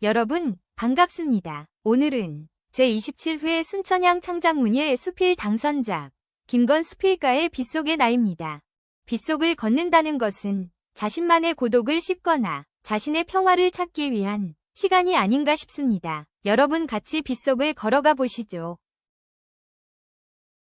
여러분, 반갑습니다. 오늘은 제27회 순천향 창작문예 수필 당선작 김건 수필가의 빗속의 나입니다. 빗속을 걷는다는 것은 자신만의 고독을 씹거나 자신의 평화를 찾기 위한 시간이 아닌가 싶습니다. 여러분 같이 빗속을 걸어가 보시죠.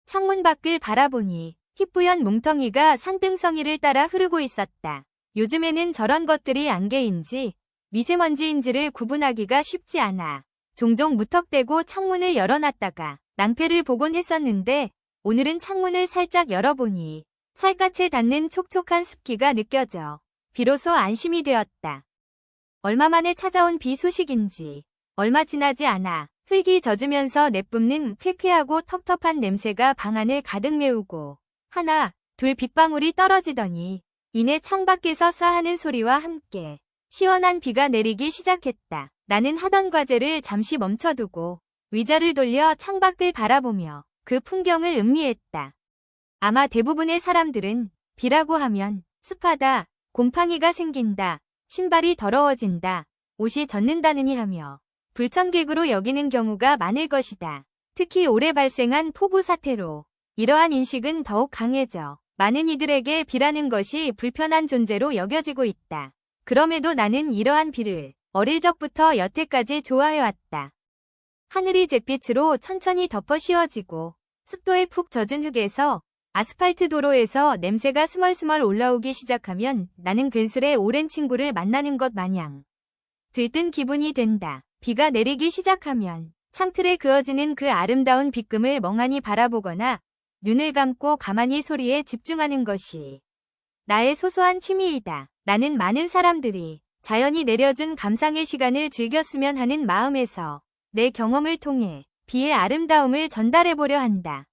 창문 밖을 바라보니 희뿌연 뭉텅이가 산등성이를 따라 흐르고 있었다. 요즘에는 저런 것들이 안개인지 미세먼지인지를 구분하기가 쉽지 않아 종종 무턱대고 창문을 열어놨다가 낭패를 보곤 했었는데 오늘은 창문을 살짝 열어보니 살갗에 닿는 촉촉한 습기가 느껴져 비로소 안심이 되었다. 얼마 만에 찾아온 비 소식인지 얼마 지나지 않아 흙이 젖으면서 내뿜는 쾌쾌하고 텁텁한 냄새가 방 안을 가득 메우고 하나, 둘 빗방울이 떨어지더니 이내 창밖에서 싸하는 소리와 함께 시원한 비가 내리기 시작했다. 나는 하던 과제를 잠시 멈춰두고 의자를 돌려 창밖을 바라보며 그 풍경을 음미했다. 아마 대부분의 사람들은 비라고 하면 습하다, 곰팡이가 생긴다, 신발이 더러워진다, 옷이 젖는다느니 하며 불청객으로 여기는 경우가 많을 것이다. 특히 올해 발생한 폭우 사태로 이러한 인식은 더욱 강해져 많은 이들에게 비라는 것이 불편한 존재로 여겨지고 있다. 그럼에도 나는 이러한 비를 어릴 적부터 여태까지 좋아해왔다. 하늘이 잿빛으로 천천히 덮어 씌워지고 습도에 푹 젖은 흙에서 아스팔트 도로에서 냄새가 스멀스멀 올라오기 시작하면 나는 괜스레 오랜 친구를 만나는 것 마냥 들뜬 기분이 된다. 비가 내리기 시작하면 창틀에 그어지는 그 아름다운 빗금을 멍하니 바라보거나 눈을 감고 가만히 소리에 집중하는 것이 나의 소소한 취미이다. 나는 많은 사람들이 자연이 내려준 감상의 시간을 즐겼으면 하는 마음에서 내 경험을 통해 비의 아름다움을 전달해보려 한다.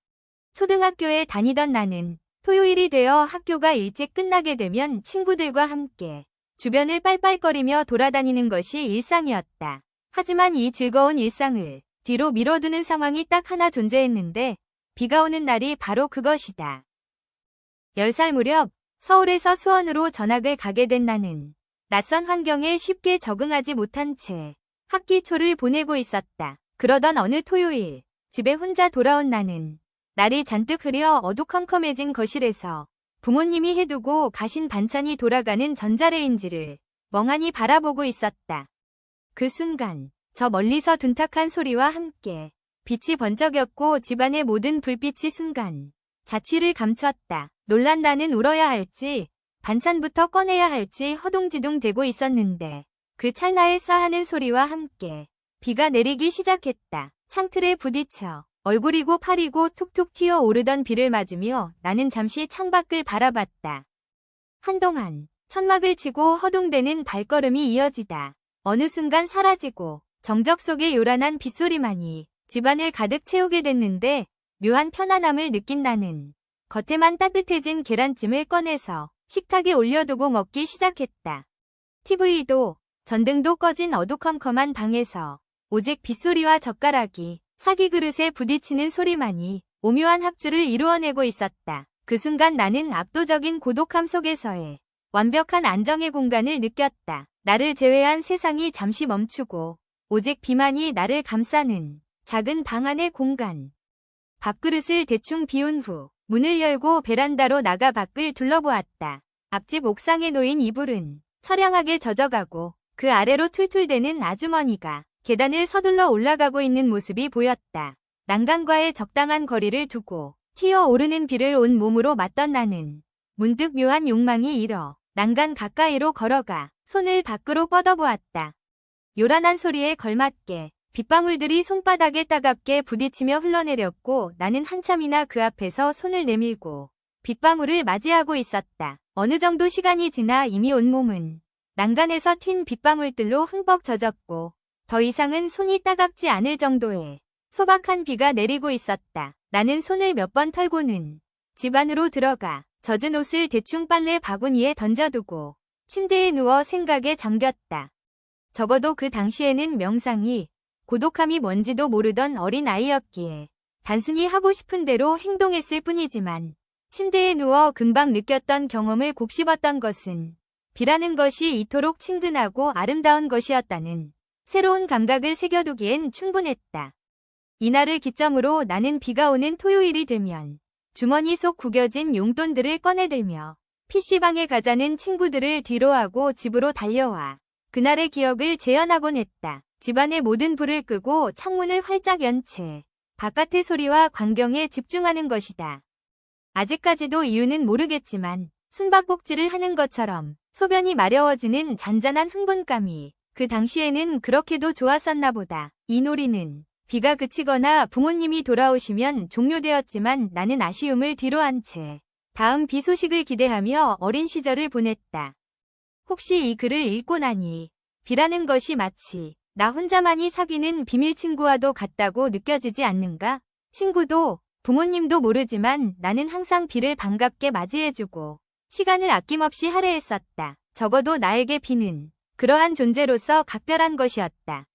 초등학교에 다니던 나는 토요일이 되어 학교가 일찍 끝나게 되면 친구들과 함께 주변을 빨빨거리며 돌아다니는 것이 일상이었다. 하지만 이 즐거운 일상을 뒤로 미뤄두는 상황이 딱 하나 존재했는데 비가 오는 날이 바로 그것이다. 10살 무렵 서울에서 수원으로 전학을 가게 된 나는 낯선 환경에 쉽게 적응하지 못한 채 학기 초를 보내고 있었다. 그러던 어느 토요일 집에 혼자 돌아온 나는 날이 잔뜩 흐려 어두컴컴해진 거실에서 부모님이 해두고 가신 반찬이 돌아가는 전자레인지를 멍하니 바라보고 있었다. 그 순간 저 멀리서 둔탁한 소리와 함께 빛이 번쩍였고 집안의 모든 불빛이 순간 자취를 감췄다. 놀란 나는 울어야 할지 반찬부터 꺼내야 할지 허둥지둥 되고 있었는데 그 찰나에 싸하는 소리와 함께 비가 내리기 시작했다. 창틀에 부딪혀 얼굴이고 팔이고 툭툭 튀어오르던 비를 맞으며 나는 잠시 창밖을 바라봤다. 한동안 천막을 치고 허둥대는 발걸음이 이어지다 어느 순간 사라지고 정적 속에 요란한 빗소리만이 집안을 가득 채우게 됐는데 묘한 편안함을 느낀 나는 겉에만 따뜻해진 계란찜을 꺼내서 식탁에 올려두고 먹기 시작했다. TV도 전등도 꺼진 어두컴컴한 방에서 오직 빗소리와 젓가락이 사기 그릇에 부딪히는 소리만이 오묘한 합주를 이루어내고 있었다. 그 순간 나는 압도적인 고독함 속에서의 완벽한 안정의 공간을 느꼈다. 나를 제외한 세상이 잠시 멈추고 오직 비만이 나를 감싸는 작은 방 안의 공간. 밥그릇을 대충 비운 후 문을 열고 베란다로 나가 밖을 둘러보았다. 앞집 옥상에 놓인 이불은 처량하게 젖어가고 그 아래로 툴툴대는 아주머니가 계단을 서둘러 올라가고 있는 모습이 보였다. 난간과의 적당한 거리를 두고 튀어오르는 비를 온 몸으로 맞던 나는 문득 묘한 욕망이 일어 난간 가까이로 걸어가 손을 밖으로 뻗어보았다. 요란한 소리에 걸맞게 빗방울들이 손바닥에 따갑게 부딪히며 흘러내렸고 나는 한참이나 그 앞에서 손을 내밀고 빗방울을 맞이하고 있었다. 어느 정도 시간이 지나 이미 온몸은 난간에서 튄 빗방울들로 흠뻑 젖었고 더 이상은 손이 따갑지 않을 정도의 소박한 비가 내리고 있었다. 나는 손을 몇 번 털고는 집 안으로 들어가 젖은 옷을 대충 빨래 바구니에 던져두고 침대에 누워 생각에 잠겼다. 적어도 그 당시에는 명상이 고독함이 뭔지도 모르던 어린 아이였기에 단순히 하고 싶은 대로 행동했을 뿐이지만 침대에 누워 금방 느꼈던 경험을 곱씹었던 것은 비라는 것이 이토록 친근하고 아름다운 것이었다는 새로운 감각을 새겨두기엔 충분했다. 이날을 기점으로 나는 비가 오는 토요일이 되면 주머니 속 구겨진 용돈들을 꺼내들며 PC방에 가자는 친구들을 뒤로하고 집으로 달려와 그날의 기억을 재현하곤 했다. 집안의 모든 불을 끄고 창문을 활짝 연 채 바깥의 소리와 광경에 집중하는 것이다. 아직까지도 이유는 모르겠지만 숨바꼭질을 하는 것처럼 소변이 마려워지는 잔잔한 흥분감이 그 당시에는 그렇게도 좋았었나 보다. 이 놀이는 비가 그치거나 부모님이 돌아오시면 종료되었지만 나는 아쉬움을 뒤로한 채 다음 비 소식을 기대하며 어린 시절을 보냈다. 혹시 이 글을 읽고 나니 비라는 것이 마치 나 혼자만이 사귀는 비밀 친구와도 같다고 느껴지지 않는가? 친구도 부모님도 모르지만 나는 항상 비를 반갑게 맞이해주고 시간을 아낌없이 할애했었다. 적어도 나에게 비는 그러한 존재로서 각별한 것이었다.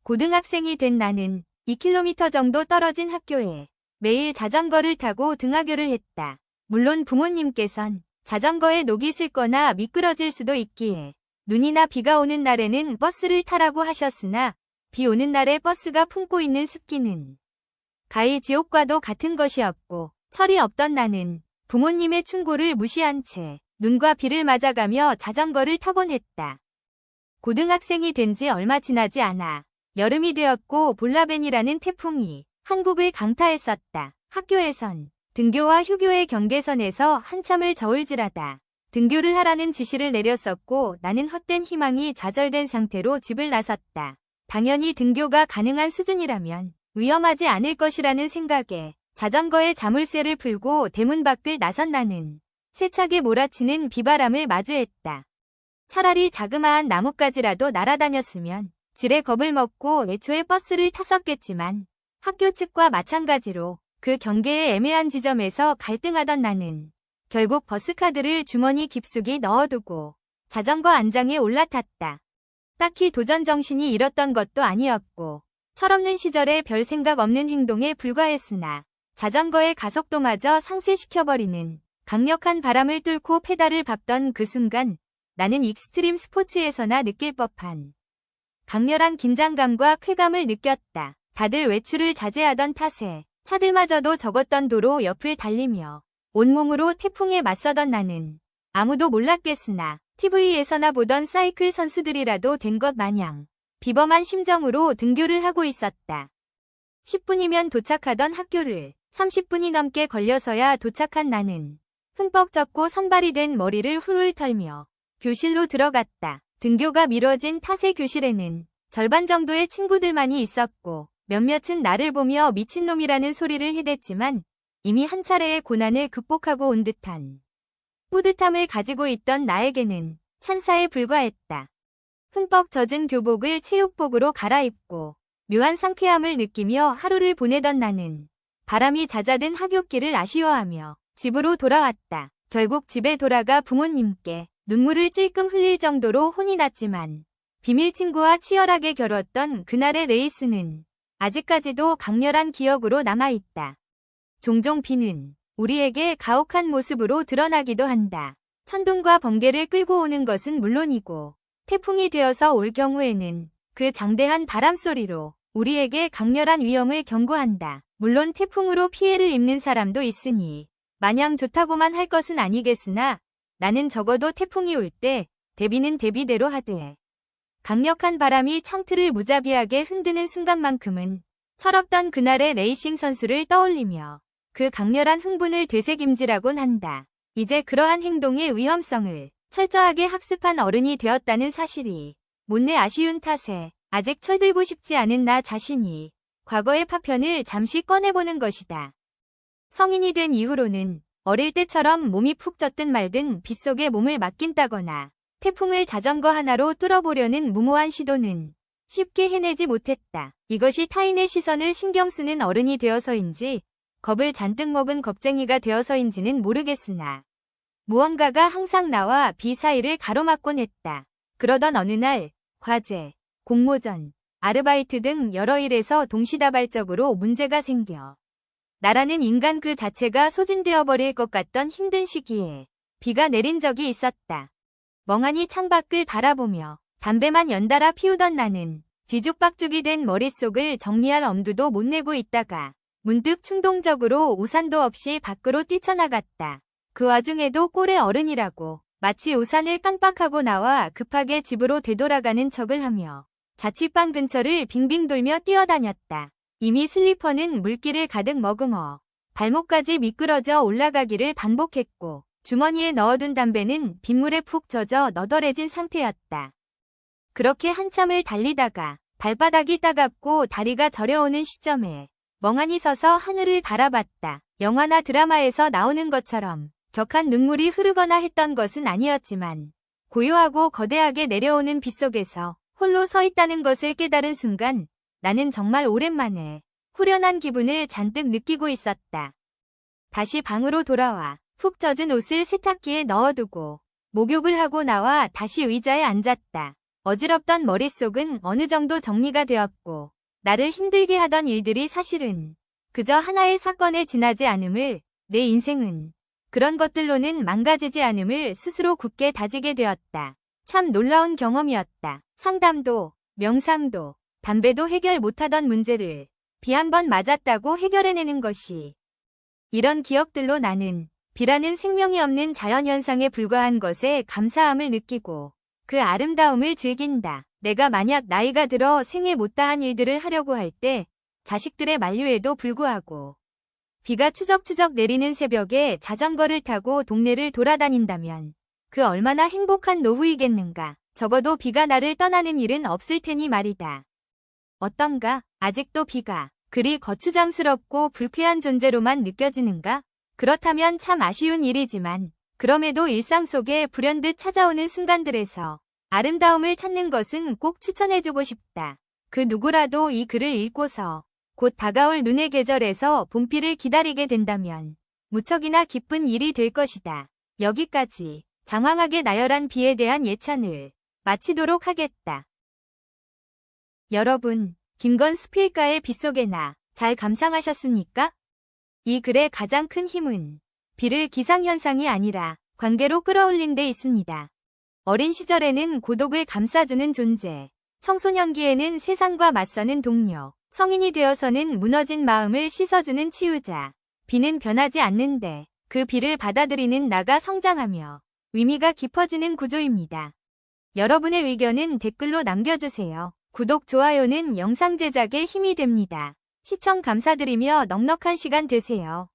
고등학생이 된 나는 2km 정도 떨어진 학교에 매일 자전거를 타고 등하교를 했다. 물론 부모님께선 자전거에 녹이 슬거나 미끄러질 수도 있기에 눈이나 비가 오는 날에는 버스를 타라고 하셨으나 비 오는 날에 버스가 품고 있는 습기는 가히 지옥과도 같은 것이었고 철이 없던 나는 부모님의 충고를 무시한 채 눈과 비를 맞아가며 자전거를 타곤 했다. 고등학생이 된 지 얼마 지나지 않아 여름이 되었고 볼라벤이라는 태풍이 한국을 강타했었다. 학교에선 등교와 휴교의 경계선에서 한참을 저울질하다 등교를 하라는 지시를 내렸었고 나는 헛된 희망이 좌절된 상태로 집을 나섰다. 당연히 등교가 가능한 수준이라면 위험하지 않을 것이라는 생각에 자전거에 자물쇠를 풀고 대문 밖을 나선 나는 세차게 몰아치는 비바람을 마주했다. 차라리 자그마한 나뭇가지라도 날아다녔으면 지레 겁을 먹고 애초에 버스를 탔었겠지만 학교 측과 마찬가지로 그 경계의 애매한 지점에서 갈등하던 나는 결국 버스카드를 주머니 깊숙이 넣어두고 자전거 안장에 올라탔다. 딱히 도전 정신이 잃었던 것도 아니었고 철없는 시절에 별 생각 없는 행동에 불과했으나 자전거의 가속도마저 상쇄시켜버리는 강력한 바람을 뚫고 페달을 밟던 그 순간 나는 익스트림 스포츠에서나 느낄 법한 강렬한 긴장감과 쾌감을 느꼈다. 다들 외출을 자제하던 탓에 차들마저도 적었던 도로 옆을 달리며 온몸으로 태풍에 맞서던 나는 아무도 몰랐겠으나 TV에서나 보던 사이클 선수들이라도 된 것 마냥 비범한 심정으로 등교를 하고 있었다. 10분이면 도착하던 학교를 30분이 넘게 걸려서야 도착한 나는 흠뻑 젖고 선발이 된 머리를 훌훌 털며 교실로 들어갔다. 등교가 미뤄진 탓에 교실에는 절반 정도의 친구들만이 있었고 몇몇은 나를 보며 미친놈이라는 소리를 해댔지만 이미 한 차례의 고난을 극복하고 온 듯한 뿌듯함을 가지고 있던 나에게는 찬사에 불과했다. 흠뻑 젖은 교복을 체육복으로 갈아입고 묘한 상쾌함을 느끼며 하루를 보내던 나는 바람이 잦아든 하굣길을 아쉬워하며 집으로 돌아왔다. 결국 집에 돌아가 부모님께 눈물을 찔끔 흘릴 정도로 혼이 났지만 비밀 친구와 치열하게 겨뤘던 그날의 레이스는 아직까지도 강렬한 기억으로 남아있다. 종종 비는 우리에게 가혹한 모습으로 드러나기도 한다. 천둥과 번개를 끌고 오는 것은 물론이고 태풍이 되어서 올 경우에는 그 장대한 바람소리로 우리에게 강렬한 위험을 경고한다. 물론 태풍으로 피해를 입는 사람도 있으니 마냥 좋다고만 할 것은 아니겠으나 나는 적어도 태풍이 올 때 대비는 대비대로 하되 강력한 바람이 창틀을 무자비하게 흔드는 순간만큼은 철없던 그날의 레이싱 선수를 떠올리며 그 강렬한 흥분을 되새김질하곤 한다. 이제 그러한 행동의 위험성을 철저하게 학습한 어른이 되었다는 사실이 못내 아쉬운 탓에 아직 철들고 싶지 않은 나 자신이 과거의 파편을 잠시 꺼내보는 것이다. 성인이 된 이후로는 어릴 때처럼 몸이 푹 젖든 말든 빗속에 몸을 맡긴다거나 태풍을 자전거 하나로 뚫어보려는 무모한 시도는 쉽게 해내지 못했다. 이것이 타인의 시선을 신경 쓰는 어른이 되어서인지 겁을 잔뜩 먹은 겁쟁이가 되어서인지는 모르겠으나 무언가가 항상 나와 비 사이를 가로막곤 했다. 그러던 어느 날 과제, 공모전, 아르바이트 등 여러 일에서 동시다발적으로 문제가 생겨 나라는 인간 그 자체가 소진되어 버릴 것 같던 힘든 시기에 비가 내린 적이 있었다. 멍하니 창밖을 바라보며 담배만 연달아 피우던 나는 뒤죽박죽이 된 머릿속을 정리할 엄두도 못 내고 있다가 문득 충동적으로 우산도 없이 밖으로 뛰쳐나갔다. 그 와중에도 꼴의 어른이라고 마치 우산을 깜빡하고 나와 급하게 집으로 되돌아가는 척을 하며 자취방 근처를 빙빙 돌며 뛰어다녔다. 이미 슬리퍼는 물기를 가득 머금어 발목까지 미끄러져 올라가기를 반복했고 주머니에 넣어둔 담배는 빗물에 푹 젖어 너덜해진 상태였다. 그렇게 한참을 달리다가 발바닥이 따갑고 다리가 저려오는 시점에 멍하니 서서 하늘을 바라봤다. 영화나 드라마에서 나오는 것처럼 격한 눈물이 흐르거나 했던 것은 아니었지만 고요하고 거대하게 내려오는 빗속에서 홀로 서 있다는 것을 깨달은 순간 나는 정말 오랜만에 후련한 기분을 잔뜩 느끼고 있었다. 다시 방으로 돌아와 푹 젖은 옷을 세탁기에 넣어두고 목욕을 하고 나와 다시 의자에 앉았다. 어지럽던 머릿속은 어느 정도 정리가 되었고 나를 힘들게 하던 일들이 사실은 그저 하나의 사건에 지나지 않음을, 내 인생은 그런 것들로는 망가지지 않음을 스스로 굳게 다지게 되었다. 참 놀라운 경험이었다. 상담도, 명상도, 담배도 해결 못하던 문제를 비 한 번 맞았다고 해결해내는 것이. 이런 기억들로 나는 비라는 생명이 없는 자연현상에 불과한 것에 감사함을 느끼고 그 아름다움을 즐긴다. 내가 만약 나이가 들어 생애 못다한 일들을 하려고 할 때 자식들의 만류에도 불구하고 비가 추적추적 내리는 새벽에 자전거를 타고 동네를 돌아다닌다면 그 얼마나 행복한 노후이겠는가. 적어도 비가 나를 떠나는 일은 없을 테니 말이다. 어떤가? 아직도 비가 그리 거추장스럽고 불쾌한 존재로만 느껴지는가? 그렇다면 참 아쉬운 일이지만 그럼에도 일상 속에 불현듯 찾아오는 순간들에서 아름다움을 찾는 것은 꼭 추천해주고 싶다. 그 누구라도 이 글을 읽고서 곧 다가올 눈의 계절에서 봄비를 기다리게 된다면 무척이나 기쁜 일이 될 것이다. 여기까지 장황하게 나열한 비에 대한 예찬을 마치도록 하겠다. 여러분, 김건수필가의 빗속의 나 잘 감상하셨습니까? 이 글의 가장 큰 힘은 비를 기상현상이 아니라 관계로 끌어올린 데 있습니다. 어린 시절에는 고독을 감싸주는 존재, 청소년기에는 세상과 맞서는 동료, 성인이 되어서는 무너진 마음을 씻어주는 치유자. 비는 변하지 않는데 그 비를 받아들이는 나가 성장하며 의미가 깊어지는 구조입니다. 여러분의 의견은 댓글로 남겨주세요. 구독, 좋아요는 영상 제작에 힘이 됩니다. 시청 감사드리며 넉넉한 시간 되세요.